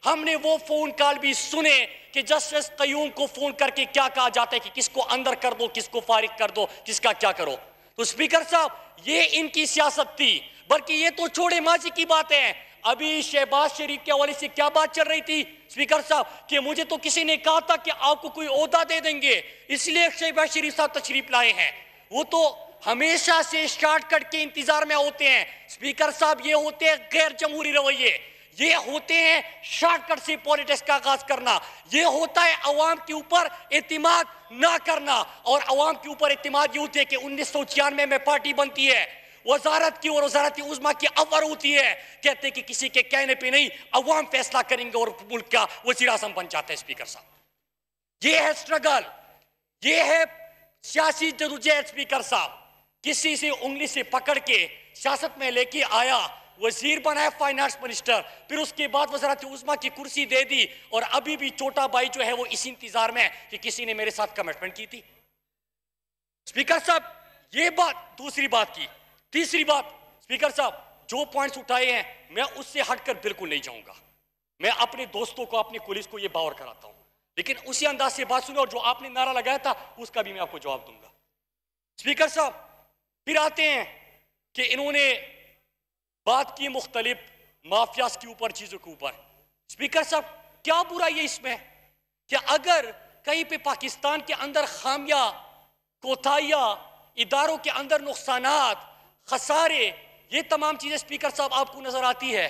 हमने वो फोन कॉल भी सुने कि जस्टिस कयूम को फोन करके क्या कहा जाता है कि किसको अंदर कर दो, किसको फारिग कर दो, किसका क्या करो। तो स्पीकर साहब, ये इनकी सियासत थी। बल्कि ये तो छोड़े माजी की बात है, अभी शहबाज शरीफ के हवाले से क्या बात चल रही थी स्पीकर साहब कि मुझे तो किसी ने कहा था कि आपको कोई ओहदा दे देंगे, इसलिए शहबाज शरीफ साहब तशरीफ लाए हैं। वो तो हमेशा से शॉर्टकट के इंतजार में होते हैं स्पीकर साहब। ये होते हैं गैर जमहूरी रवैये, ये होते हैं शॉर्टकट से पॉलिटिक्स का आगाज करना, ये होता है अवाम के ऊपर एतमाद ना करना। और अवाम के ऊपर एतमाद ये होती है कि 1996 में पार्टी बनती है, वजारत की और वजारत उज़्मा की अवर होती है, कहते हैं कि किसी के कहने पे नहीं, अवाम फैसला करेंगे और मुल्क का वज़ीर आज़म बन जाते हैं स्पीकर साहब। ये है स्ट्रगल, ये है सियासी जदोजहद स्पीकर साहब। किसी से उंगली से पकड़ के सियासत में लेके आया, वजीर बनाया, फाइनेंस मिनिस्टर, फिर उसके बाद वज़रात उज़्मा की कुर्सी दे दी, और अभी भी छोटा भाई जो है वो इसी इंतजार में है कि किसी ने मेरे साथ कमिटमेंट की थी। स्पीकर साहब, ये बात दूसरी बात की। तीसरी बात, स्पीकर साहब जो पॉइंट्स उठाए हैं मैं उससे हटकर बिल्कुल नहीं जाऊंगा। मैं अपने दोस्तों को, अपने पुलिस को ये बावर कराता हूं, लेकिन उसी अंदाज से बात सुनो, और जो आपने नारा लगाया था उसका भी मैं आपको जवाब दूंगा। स्पीकर साहब, फिर आते हैं कि इन्होंने बात की मुख्तलिफ माफियाज के ऊपर, चीजों के ऊपर। स्पीकर साहब, क्या बुराई है इसमें कि अगर कहीं पे पाकिस्तान के अंदर खामियां, कोताहियां, इदारों के अंदर नुकसानात, खसारे, ये तमाम चीजें स्पीकर साहब आपको नजर आती है,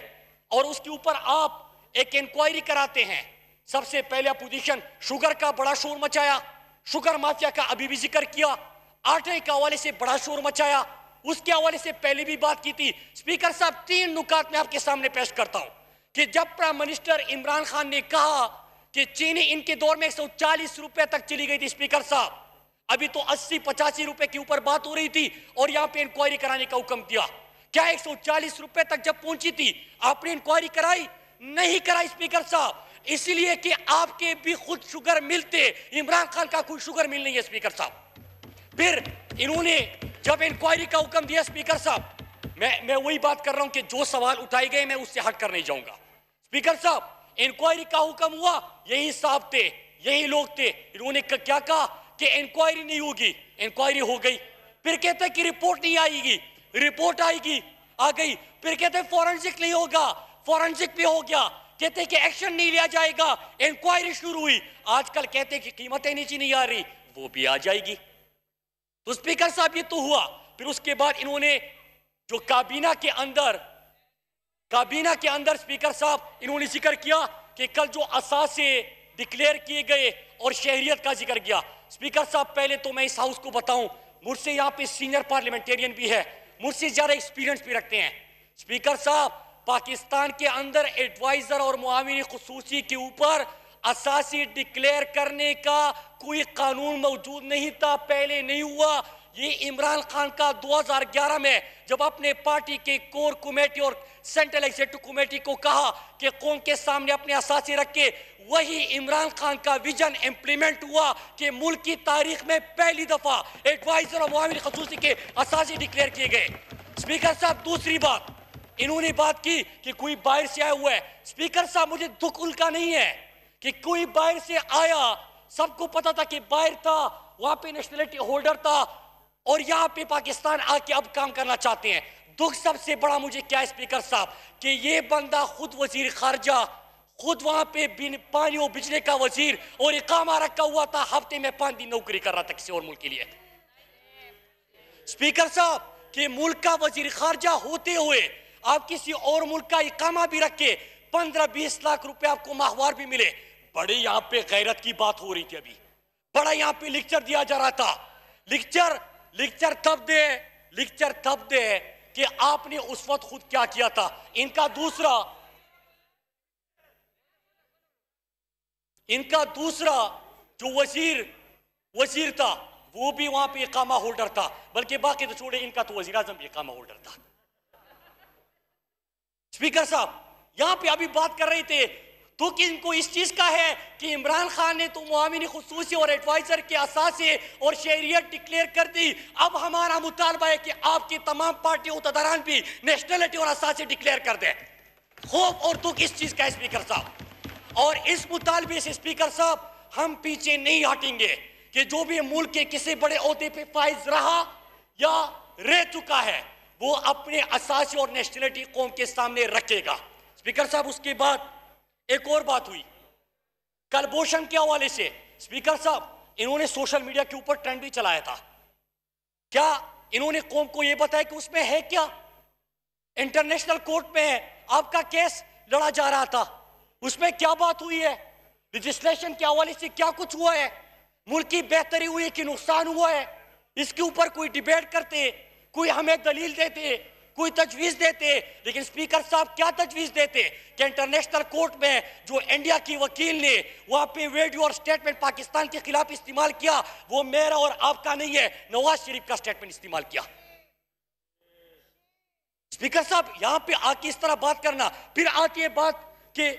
और उसके ऊपर आप एक इंक्वायरी कराते हैं। सबसे पहले अपोजिशन शुगर का बड़ा शोर मचाया, शुगर माफिया का अभी भी जिक्र किया, आटे के हवाले से बड़ा शोर मचाया, उसके हवाले से पहले भी बात की थी। स्पीकर साहब, 3 नुकात में आपके सामने पेश करता हूं कि जब प्राइम मिनिस्टर इमरान खान ने कहा कि चीनी इनके दौर में 140 रुपए तक चली गई थी, स्पीकर साहब अभी तो 80-85 रुपए के ऊपर बात हो रही थी, और यहां पे इंक्वायरी कराने का हुक्म दिया। क्या 140 रुपए तक जब पहुंची थी आपने इंक्वायरी कराई? नहीं कराई स्पीकर साहब, इसलिए कि आपके भी खुद शुगर मिलते, इमरान खान का कोई शुगर मिल नहीं है स्पीकर साहब। फिर इन्होंने जब इंक्वायरी का हुक्म दिया स्पीकर साहब, मैं वही बात कर रहा हूं कि जो सवाल उठाए गए मैं उससे हटकर नहीं जाऊंगा। स्पीकर साहब, इंक्वायरी का हुक्म हुआ, यही साहब थे, यही लोग थे, इन्होंने क्या कहा कि इंक्वायरी नहीं होगी, इंक्वायरी हो गई। फिर कहते हैं कि रिपोर्ट नहीं आएगी, रिपोर्ट आएगी, आ गई। फिर कहते हैं फॉरेंसिक नहीं होगा, फॉरेंसिक भी हो गया। कहते हैं कि एक्शन नहीं लिया जाएगा, इंक्वायरी शुरू हुई। आजकल कहते हैं कि कीमतें नीचे नहीं आ रही, वो भी आ जाएगी। तो स्पीकर साहब ये तो हुआ। फिर उसके बाद इन्होंने जो काबीना के अंदर स्पीकर साहब इन्होंने जिक्र किया कि कल जो असासे डिक्लेयर किए गए और शहरियत का जिक्र किया। स्पीकर साहब, पहले तो मैं इस हाउस को बताऊं, मुझसे यहाँ पे सीनियर पार्लियामेंटेरियन भी है, मुझसे ज्यादा एक्सपीरियंस भी रखते हैं। स्पीकर साहब, पाकिस्तान के अंदर एडवाइजर और मुआविन खुसूसी के ऊपर असासी डिक्लेयर करने का कोई कानून मौजूद नहीं था, पहले नहीं हुआ। ये इमरान खान का 2011 में जब अपने पार्टी के कोर कमेटी और सेंट्रल एग्जीक्यूटिव कमेटी को कहा कि कौम के सामने अपने असासे रखे, वही इमरान खान का विजन इंप्लीमेंट हुआ कि मुल्क की तारीख में पहली दफा एडवाइजर और मुआविन खुसूसी के असासे डिक्लेयर किए गए। स्पीकर साहब, दूसरी बात इन्होंने बात की कि कोई बाहर से आया हुआ है। स्पीकर साहब, मुझे दुख उनका नहीं है कि कोई बाहर से आया, सबको पता था कि बाहर था, वहां पे नेशनलिटी होल्डर था, और यहां पे पाकिस्तान आके अब काम करना चाहते हैं। दुख सबसे बड़ा मुझे क्या है स्पीकर साहब कि ये बंदा खुद वजीर खारजा, खुद वहां पे पानी और बिजली का वजीर, और इकामा रखा हुआ था, हफ्ते में 5 दिन नौकरी कर रहा था किसी और मुल्क के लिए। स्पीकर साहब, कि मुल्क का वजीर खारजा होते हुए आप किसी और मुल्क का इकामा भी रखे, 15-20 लाख रुपए आपको माहवार भी मिले। बड़े यहाँ पे गैरत की बात हो रही थी, अभी बड़ा यहाँ पे लेक्चर दिया जा रहा था। लेक्चर तब दे कि आपने उस वक्त खुद क्या किया था। इनका दूसरा जो वजीर था वो भी वहां पे इकामा होल्डर था, बल्कि बाकी तो छोड़े, इनका तो वजीर आजम भी इकामा होल्डर था। स्पीकर साहब, यहां पे अभी बात कर रहे थे तो कि इनको इस चीज का है कि इमरान खान ने तो मुआविन खुसूसी और एडवाइजर के असासे और शहरियत डिक्लेयर कर दी। अब हमारा मुतालबा है कि आपकी तमाम पार्टी उहदेदारान भी नेशनलिटी और असासे डिक्लेयर कर दें। खौफ और दुख इस चीज का है स्पीकर साहब, और इस मुतालबे से स्पीकर साहब हम पीछे नहीं हटेंगे कि जो भी मुल्क के किसी बड़े ओहदे पे फाइज रहा या रह चुका है वो अपने असासे और नेशनलिटी कौम के सामने रखेगा। स्पीकर साहब, उसके बाद एक और बात हुई कलभूषण के हवाले से। स्पीकर साहब, इन्होंने सोशल मीडिया के ऊपर ट्रेंड भी चलाया था। क्या इन्होंने कौम को यह बताया कि उसमें है क्या? इंटरनेशनल कोर्ट में आपका केस लड़ा जा रहा था, उसमें क्या बात हुई है? रजिस्ट्रेशन के हवाले से क्या कुछ हुआ है? मुल्क की बेहतरी हुई है कि नुकसान हुआ है? इसके ऊपर कोई डिबेट करते, कोई हमें दलील देते, कोई तजवीज देते। लेकिन स्पीकर साहब क्या तजवीज देते कि इंटरनेशनल कोर्ट में जो इंडिया की वकील ने वहां पे वीडियो और स्टेटमेंट पाकिस्तान के खिलाफ इस्तेमाल किया, वो मेरा और आपका नहीं है, नवाज शरीफ का स्टेटमेंट इस्तेमाल किया। स्पीकर साहब, यहां पे आके इस तरह बात करना, फिर आती है बात के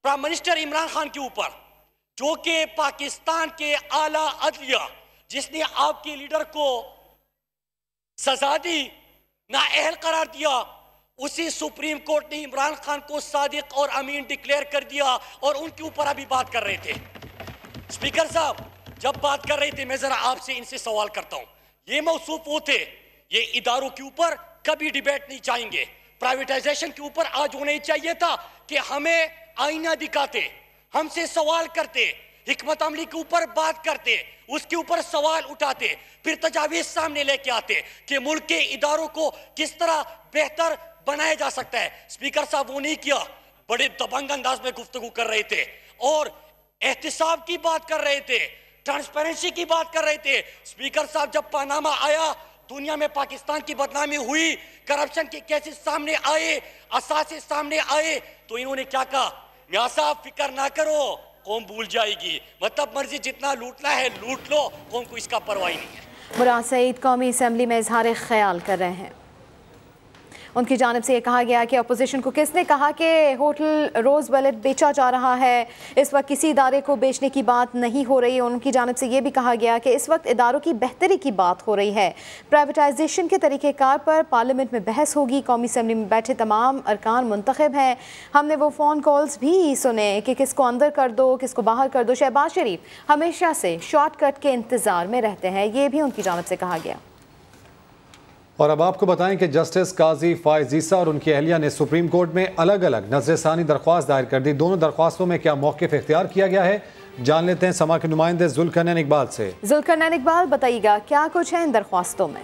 प्राइम मिनिस्टर इमरान खान के ऊपर, जो कि पाकिस्तान के आला अदलिया जिसने आपके लीडर को सजा दी, नाअहल करार दिया, उसी सुप्रीम कोर्ट ने इमरान खान को सादिक और अमीन डिक्लेयर कर दिया और उनके ऊपर अभी बात कर रहे थे। स्पीकर साहब, जब बात कर रहे थे, मैं जरा आपसे इनसे सवाल करता हूं, ये मौसूफ वो थे, ये इदारों के ऊपर कभी डिबेट नहीं चाहेंगे, प्राइवेटाइजेशन के ऊपर आज होना ही चाहिए था कि हमें आईना दिखाते, हमसे सवाल करते, हिकमत अमली के ऊपर बात करते, उसके ऊपर सवाल उठाते, फिर तजावीज सामने लेके आते कि मुल्क के इदारों को किस तरह बेहतर बनाया जा सकता है। स्पीकर साहब वो नहीं किया, बड़े दबंग अंदाज में गुफ्तगू कर रहे थे और एहतिसाब की बात कर रहे थे, ट्रांसपेरेंसी की बात कर रहे थे। स्पीकर साहब, जब पनामा आया, दुनिया में पाकिस्तान की बदनामी हुई, करप्शन के केसेस सामने आए, असासे सामने आए, तो इन्होंने क्या कहा, मियां साहब फिक्र ना करो, कौम भूल जाएगी, मतलब मर्जी जितना लूटना है लूट लो, कौम को इसका परवाह नहीं है। मुराद सईद कौमी असम्बली में इजहार ख्याल कर रहे हैं। उनकी जानिब से ये कहा गया कि अपोजिशन को किसने कहा कि होटल रोज़ वेलेट बेचा जा रहा है, इस वक्त किसी इदारे को बेचने की बात नहीं हो रही है। उनकी जानिब से ये भी कहा गया कि इस वक्त इदारों की बेहतरी की बात हो रही है। प्राइवेटाइजेशन के तरीक़ेकार पर पार्लियामेंट में बहस होगी। कौमी असम्बली में बैठे तमाम अरकान मुंतखब हैं। हमने वो फ़ोन कॉल्स भी सुने कि किसको अंदर कर दो, किसको बाहर कर दो। शहबाज शरीफ हमेशा से शॉर्टकट के इंतज़ार में रहते हैं, ये भी उनकी जानिब से कहा गया। और अब आपको बताएं कि जस्टिस काजी फायज ईसा और उनकी अहलिया ने सुप्रीम कोर्ट में अलग अलग नज़रसानी दरख्वास्त दायर कर दी। दोनों दरख्वास्तों में क्या मौक़िफ़ इख्तियार किया गया है, जान लेते हैं समा के नुमाइंदे जुल्करनैन इकबाल से। जुल्करनैन इकबाल, बताइएगा क्या कुछ है इन दरख्वास्तों में?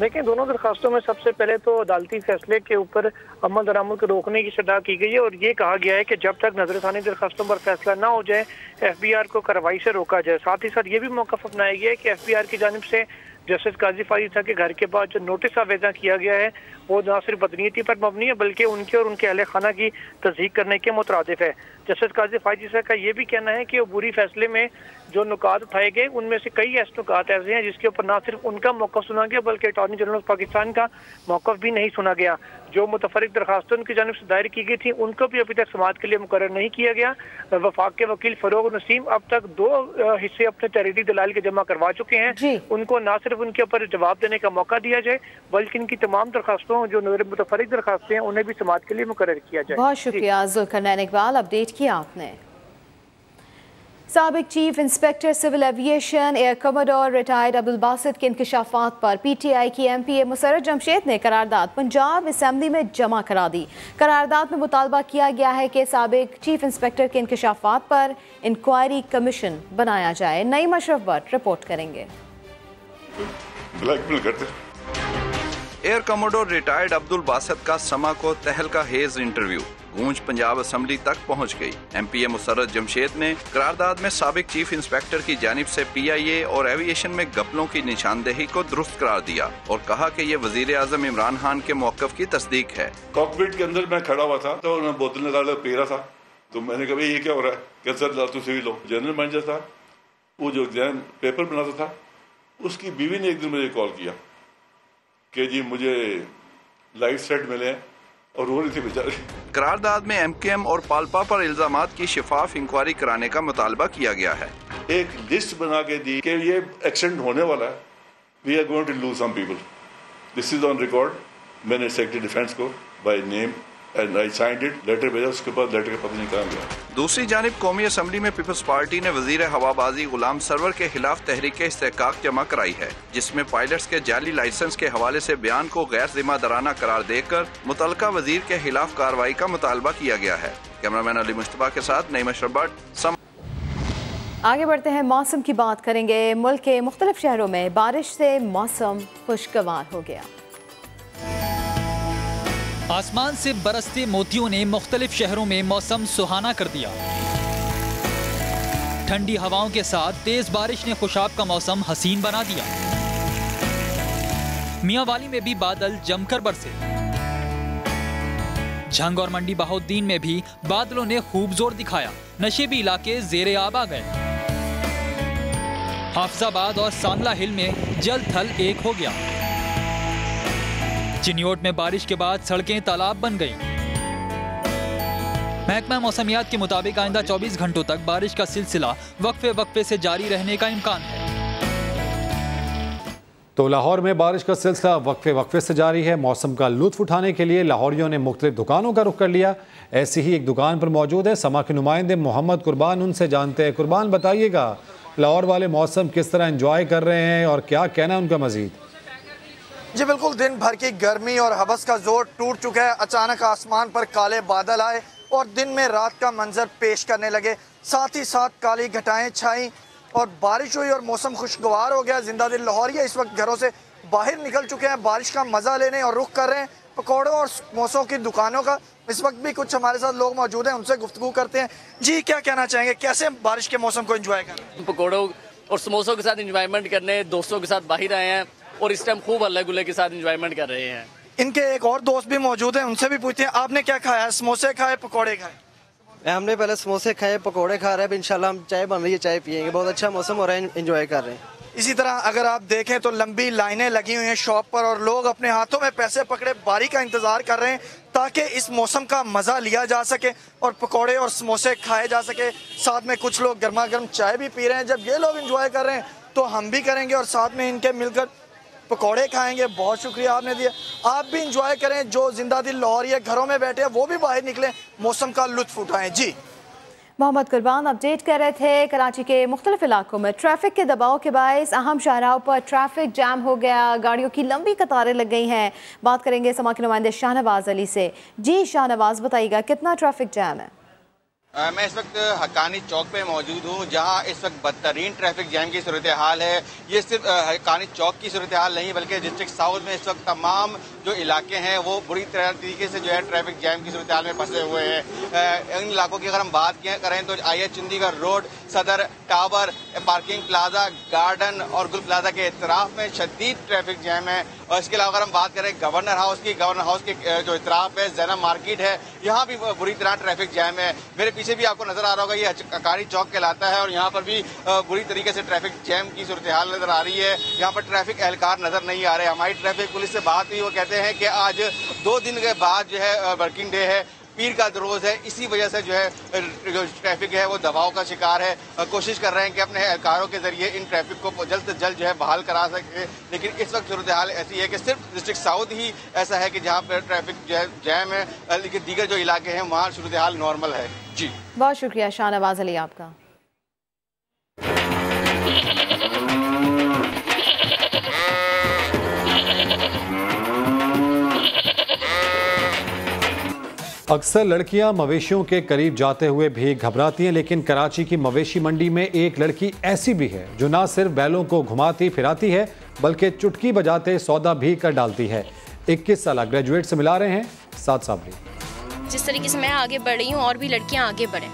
देखिए, दोनों दरखास्तों में सबसे पहले तो अदालती फैसले के ऊपर अमल दरामद को रोकने की सदा की गई है और ये कहा गया है कि जब तक नजरसानी दरखास्तों पर फैसला ना हो जाए, FBR को कार्रवाई से रोका जाए। साथ ही साथ ये भी मौक़िफ़ अपनाया गया है कि FBR की जानिब से जस्टिस काजी फायज ईसा के घर के बाद जो नोटिस आवेदन किया गया है वो न सिर्फ बदनीयती पर मबनी है बल्कि उनके और उनके अहले खाना की तस्दीक करने के मुतरादिफ है। जस्टिस काजी फायज ईसा का ये भी कहना है कि अबूरी फैसले में जो नुकात उठाए गए उनमें से कई ऐसे नुकात ऐसे हैं जिसके ऊपर न सिर्फ उनका मौक़िफ़ सुना गया बल्कि अटॉर्नी जनरल ऑफ पाकिस्तान का मौक़िफ़ भी नहीं सुना गया। जो मुतफरिक दरखास्तें उनकी जानिब से दायर की गई थी उनको भी अभी तक समाअत के लिए मुकर्रर नहीं किया गया। वफाक के वकील फरोग नसीम अब तक 2 हिस्से अपने तहरीरी दलाइल के जमा करवा चुके हैं। उनको न सिर्फ उनके ऊपर जवाब देने का मौका दिया जाए बल्कि इनकी तमाम दरखास्तों जो मुतफरिक दरखास्तें हैं उन्हें भी समाअत के लिए मुकर्रर किया जाए। बहुत शुक्रिया जुल्करनैन इकबाल, अपडेट किया आपने। साबिक chief inspector civil aviation air commodore retired Abdul Basit के इंकशाफात पर PTI की MPA मुसर्रत जमशेद ने करारदाद पंजाब असम्बली में जमा करा दी। करारदाद में मुतालबा किया गया है कि साबिक चीफ इंस्पेक्टर के इंकशाफात पर इंक्वायरी कमीशन बनाया जाए। नईम अशरफ भट्ट रिपोर्ट करेंगे। Air commodore retired Abdul Basit का समा को तहलका हेज इंटरव्यू गूंज पंजाब असम्बली तक पहुंच गई। MPA मुसर्रत जमशेद ने करारदाद में साबिक चीफ इंस्पेक्टर की जानिब से PIA और एविएशन में घपलों की निशानदेही को दुरुस्त करार दिया और कहा कि ये वजीर आजम इमरान खान के मौक़िफ़ की तस्दीक है। कॉकपिट के अंदर मैं खड़ा हुआ था तो उन्होंने बोतल निकाल पी रहा था, तो मैंने कहा ये क्या हो रहा है, क्या सर लातू सिविल लो। जनरल मैनेजर था वो जो एग्जाम पेपर बनाता था, उसकी बीवी ने एक दिन मुझे कॉल किया कि जी मुझे लाइफ सेट मिले और रो रही थी बेचारी। करारदाद में MKM और पाल्पा पर इल्जामात की शिफाफ इंक्वायरी कराने का मुतालबा किया गया है। एक लिस्ट बना के दी कि ये एक्सीडेंट होने वाला है, we are going to lose some people, this is on record. मैंने सेक्रेटरी डिफेंस को by name and I signed it, letter भेजा, उसके बाद लेटर का पता नहीं कहाँ गया। दूसरी जानिब कौमी असम्बली में पीपल्स पार्टी ने वजीर हवाबाजी गुलाम सरवर के खिलाफ तहरीक इस्तेहकाक जमा कराई है, जिसमें पायलट्स के जाली लाइसेंस के हवाले से बयान को गैर जिम्मेदाराना करार देकर मुतलका वजीर के खिलाफ कार्रवाई का मुतालबा किया गया है। कैमरामैन अली मुस्तफा के साथ नईम अशरफ भट्ट। आगे बढ़ते हैं, मौसम की बात करेंगे। मुल्क के मुख्तलिफ शहरों में बारिश से मौसम खुशगवार हो गया। आसमान से बरसते मोतियों ने मुख्तलिफ शहरों में मौसम सुहाना कर दिया। ठंडी हवाओं के साथ तेज बारिश ने खुशाब का मौसम हसीन बना दिया। मियांवाली में भी बादल जमकर बरसे। झंग और मंडी बहाउद्दीन में भी बादलों ने खूब जोर दिखाया। नशेबी इलाके जेरे आब आ गए। हाफिजाबाद और सांदला हिल में जल थल एक हो गया। चिन्योट में बारिश के बाद सड़कें तालाब बन गईं। महकमा मौसमियात के मुताबिक आइंदा 24 घंटों तक बारिश का सिलसिला वक्फे से जारी रहने का इम्कान है। तो लाहौर में बारिश का सिलसिला वक्फे से जारी है। मौसम का लुत्फ उठाने के लिए लाहौरियों ने मुख्तलिफ दुकानों का रुख कर लिया। ऐसी ही एक दुकान पर मौजूद है समा के नुमाइंदे मोहम्मद कुर्बान, उनसे जानते हैं। कुर्बान, बताइएगा लाहौर वाले मौसम किस तरह एंजॉय कर रहे हैं और क्या कहना है उनका मजीद? जी बिल्कुल, दिन भर की गर्मी और हवस का जोर टूट चुका है। अचानक आसमान पर काले बादल आए और दिन में रात का मंजर पेश करने लगे। साथ ही साथ काली घटाएं छाई और बारिश हुई और मौसम खुशगवार हो गया। जिंदा दिल लाहौरिया इस वक्त घरों से बाहर निकल चुके हैं, बारिश का मजा लेने और रुख कर रहे हैं पकौड़ों और समोसों की दुकानों का। इस वक्त भी कुछ हमारे साथ लोग मौजूद हैं, उनसे गुफ्तगू करते हैं। जी, क्या कहना चाहेंगे, कैसे बारिश के मौसम को एंजॉय कर रहे हैं? पकौड़ों और समोसों के साथ एंजॉयमेंट करने दोस्तों के साथ बाहर आए हैं और इस टाइम खूब हल्ले गुल्ले के साथ एंजॉयमेंट कर रहे हैं। इनके एक और दोस्त भी मौजूद हैं, उनसे भी पूछते हैं आपने क्या खाया? समोसे खाए, पकौड़े खाए? हमने पहले समोसे खाए, पकौड़े खा रहे हैं। इंशाल्लाह हम चाय बन रही है, चाय पियेंगे। बहुत अच्छा मौसम हो रहा है, एंजॉय कर रहे हैं। इसी तरह अगर आप देखें तो लंबी लाइनें लगी हुई हैं शॉप पर और लोग अपने हाथों में पैसे पकड़े बारी का इंतजार कर रहे हैं ताकि इस मौसम का मजा लिया जा सके और पकौड़े और समोसे खाए जा सके। साथ में कुछ लोग गर्मा गर्म चाय भी पी रहे हैं। जब ये लोग एंजॉय कर रहे हैं तो हम भी करेंगे और साथ में इनके मिलकर पकौड़े खाएंगे। बहुत शुक्रिया आपने दिया। आप भी इंजॉय करें, जो जिंदा दिल लाहौरिया घरों में बैठे हैं वो भी बाहर निकलें, मौसम का लुत्फ उठाएं। जी, मोहम्मद कुर्बान अपडेट कर रहे थे। कराची के मुख्तलिफ इलाकों में ट्रैफिक के दबाव के बायस अहम शाहराहों पर ट्रैफिक जैम हो गया, गाड़ियों की लंबी कतारें लग गई हैं। बात करेंगे समा के नुमाइंदे शाहनवाज अली से। जी शाहनवाज, बताइएगा कितना ट्रैफिक जैम है? मैं इस वक्त हक्कानी चौक पे मौजूद हूँ, जहाँ इस वक्त बदतरीन ट्रैफिक जैम की सूरत हाल है। ये सिर्फ हक्कानी चौक की सूरत हाल नहीं बल्कि डिस्ट्रिक्ट साउथ में इस वक्त तमाम जो इलाके हैं वो बुरी तरीके से जो है ट्रैफिक जैम की सूरत हाल में फंसे हुए हैं। इन इलाकों की अगर हम बात करें तो IH चंडीगढ़ रोड, सदर टावर, पार्किंग प्लाजा, गार्डन और गुल प्लाजा के इतराफ में शदीद ट्रैफिक जैम है। और इसके अलावा अगर हम बात करें गवर्नर हाउस के जो इतराफ है, जैनब मार्केट है, यहाँ भी बुरी तरह ट्रैफिक जैम है। मेरे पीछे भी आपको नजर आ रहा होगा, ये हक्कानी चौक कहलाता है और यहाँ पर भी बुरी तरीके से ट्रैफिक जैम की सूरत हाल नजर आ रही है। यहाँ पर ट्रैफिक एहलकार नजर नहीं आ रहे। हमारी ट्रैफिक पुलिस से बात हुई, वो कहते हैं कि आज 2 दिन के बाद जो है वर्किंग डे है, पीर का रोज है, इसी वजह से जो है जो ट्रैफिक है वो दबाव का शिकार है। कोशिश कर रहे हैं कि अपने एहलकारों के जरिए इन ट्रैफिक को जल्द से जल्द जो है बहाल करा सके। लेकिन इस वक्त सूरत हाल ऐसी है कि सिर्फ डिस्ट्रिक्ट साउथ ही ऐसा है कि जहाँ पर ट्रैफिक जो है जैम है, लेकिन दीगर जो इलाके हैं वहाँ सूरत हाल नॉर्मल है। जी, बहुत शुक्रिया शाहनवाज अली आपका। अक्सर लड़कियां मवेशियों के करीब जाते हुए भी घबराती हैं, लेकिन कराची की मवेशी मंडी में एक लड़की ऐसी भी है जो ना सिर्फ बैलों को घुमाती फिराती है बल्कि चुटकी बजाते सौदा भी कर डालती है। 21 साल ग्रेजुएट से मिला रहे हैं साथ साबरी। जिस तरीके से मैं आगे बढ़ रही हूँ और भी लड़कियाँ आगे बढ़ें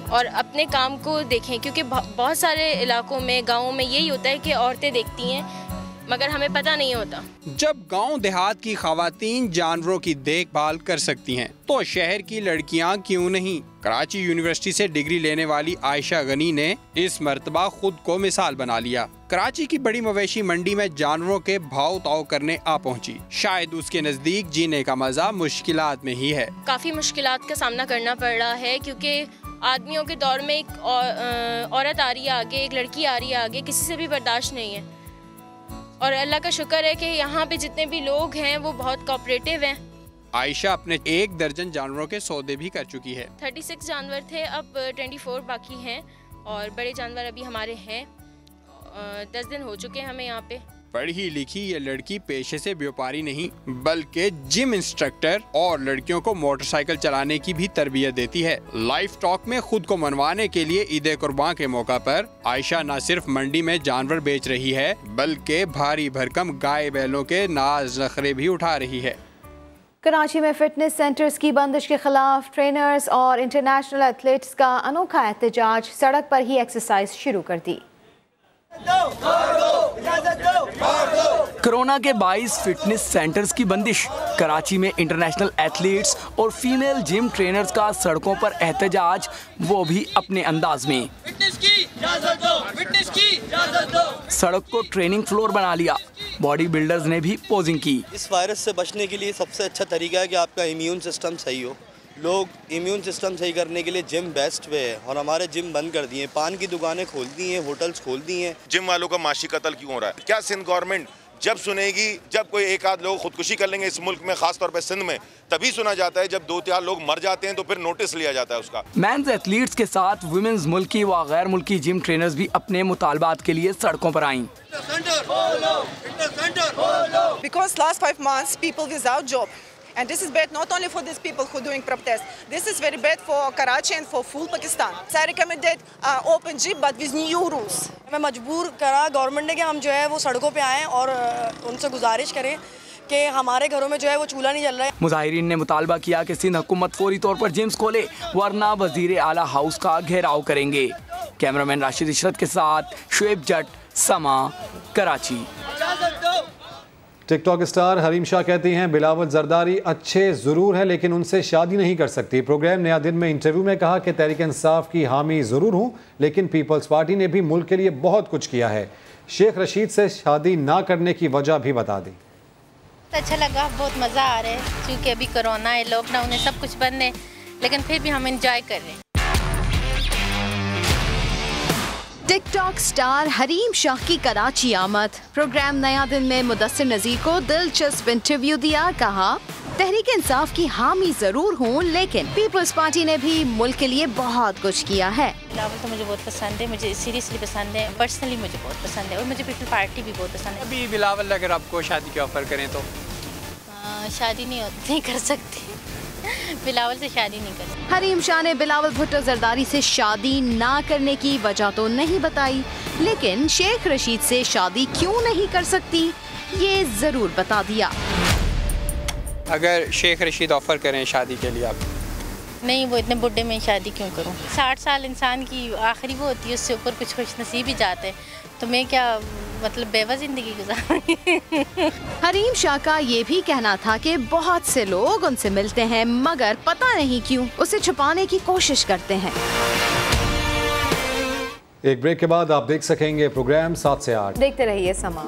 और अपने काम को देखें, क्योंकि बहुत सारे इलाकों में, गाँवों में यही होता है कि औरतें देखती हैं मगर हमें पता नहीं होता। जब गांव देहात की खवातीन जानवरों की देखभाल कर सकती हैं, तो शहर की लड़कियां क्यों नहीं? कराची यूनिवर्सिटी से डिग्री लेने वाली आयशा गनी ने इस मर्तबा खुद को मिसाल बना लिया। कराची की बड़ी मवेशी मंडी में जानवरों के भाव ताव करने आ पहुंची। शायद उसके नजदीक जीने का मजा मुश्किलात में ही है। काफी मुश्किलात का सामना करना पड़ रहा है, क्योंकि आदमियों के दौर में एक औरत आ रही है आगे, एक लड़की आ रही है आगे, किसी से भी बर्दाश्त नहीं है। और अल्लाह का शुक्र है कि यहाँ पे जितने भी लोग हैं वो बहुत कोऑपरेटिव हैं। आयशा अपने 1 दर्जन जानवरों के सौदे भी कर चुकी है। 36 जानवर थे, अब 24 बाकी हैं और बड़े जानवर अभी हमारे हैं। 10 दिन हो चुके हैं हमें यहाँ पे। पढ़ी लिखी ये लड़की पेशे से व्यापारी नहीं बल्कि जिम इंस्ट्रक्टर और लड़कियों को मोटरसाइकिल चलाने की भी तरबियत देती है। लाइफ टॉक में खुद को मनवाने के लिए ईद कुर्बान के मौका पर आयशा न सिर्फ मंडी में जानवर बेच रही है बल्कि भारी भरकम गाय बैलों के नाज नखरे भी उठा रही है। कराची में फिटनेस सेंटर्स की बंदिश के खिलाफ ट्रेनर्स और इंटरनेशनल एथलीट्स का अनोखा एहतजाज, सड़क पर ही एक्सरसाइज शुरू कर दी। कोरोना के 22 फिटनेस सेंटर्स की बंदिश, कराची में इंटरनेशनल एथलीट्स और फीमेल जिम ट्रेनर्स का सड़कों पर एहतजाज, वो भी अपने अंदाज में। फिटनेस की इजाजत दो, फिटनेस की इजाजत दो। सड़क को ट्रेनिंग फ्लोर बना लिया, बॉडी बिल्डर्स ने भी पोजिंग की। इस वायरस से बचने के लिए सबसे अच्छा तरीका है कि आपका इम्यून सिस्टम सही हो। लोग इम्यून सिस्टम सही करने के लिए जिम बेस्ट वे है और हमारे जिम बंद कर दिए, पान की दुकानें खोल दी हैं, होटल्स खोल दी हैं। जिम वालों का माशी कत्ल क्यों हो रहा है? क्या सिंध गवर्नमेंट जब सुनेगी, जब कोई एक आध लोग खुदकुशी कर लेंगे इस मुल्क में, खास तौर पे सिंध में, तभी सुना जाता है। जब 2-4 लोग मर जाते हैं तो फिर नोटिस लिया जाता है उसका। मेंस एथलीट्स के साथ वुमेन्स मुल्की व गैर मुल्की जिम ट्रेनर्स भी अपने मुतालबात के लिए सड़कों पर आईं। Because last 5 months people without job. And this is bad not only for these people who are doing protest. This is very bad for Karachi and for full Pakistan. So I recommended open gym but with new rules. मैं मजबूर करा government ने कि हम जो है वो सड़कों पे आएँ और उनसे गुजारिश करें कि हमारे घरों में जो है वो चूल्हा नहीं जल रहा है। मुजाहिरीन ने मुतालबा किया कि सिंध हुकूमत फौरी तौर पर जिम्स खोले वरना वजीर आला हाउस का घेराव करेंगे। कैमरामैन राशिद इशरत के साथ शुएब जट, समा, कराची। टिकटॉक स्टार हरीम शाह कहती हैं बिलावल जरदारी अच्छे ज़रूर हैं लेकिन उनसे शादी नहीं कर सकती। प्रोग्राम नया दिन में इंटरव्यू में कहा कि तहरीक इंसाफ की हामी ज़रूर हूँ लेकिन पीपल्स पार्टी ने भी मुल्क के लिए बहुत कुछ किया है। शेख रशीद से शादी ना करने की वजह भी बता दी। अच्छा लगा, बहुत मज़ा आ रहा है क्योंकि अभी कोरोना है, लॉकडाउन है, सब कुछ बंद है, लेकिन फिर भी हम इंजॉय कर रहे हैं। टिकटॉक स्टार हरीम शाह की कराची आमद। प्रोग्राम नया दिन में मुदस्सिर नज़ीर को दिलचस्प इंटरव्यू दिया। कहा तहरीक इंसाफ की हामी जरूर हूँ लेकिन पीपल्स पार्टी ने भी मुल्क के लिए बहुत कुछ किया है। बिलावल तो मुझे बहुत पसंद है, मुझे सीरियसली पसंद है, पर्सनली मुझे बहुत पसंद है और मुझे पीपल पार्टी भी बहुत पसंद है। अभी बिलावल अगर आपको शादी की ऑफर करें तो शादी नहीं कर सकती, बिलावल से शादी नहीं कर सकती। हरीम शाह ने बिलावल भुट्टो जरदारी से शादी ना करने की वजह तो नहीं बताई लेकिन शेख रशीद से शादी क्यों नहीं कर सकती ये जरूर बता दिया। अगर शेख रशीद ऑफर करें शादी के लिए आप? नहीं, वो इतने बुढ़े में शादी क्यों करूं? 60 साल इंसान की आखिरी वो होती है, उससे ऊपर कुछ खुश नसीब ही जाते हैं, तो मैं क्या मतलब बेवा जिंदगी गुजारूं। हरीम शाह का ये भी कहना था कि बहुत से लोग उनसे मिलते हैं मगर पता नहीं क्यों उसे छुपाने की कोशिश करते हैं। एक ब्रेक के बाद आप देख सकेंगे प्रोग्राम 7 से 8। देखते रहिए समा।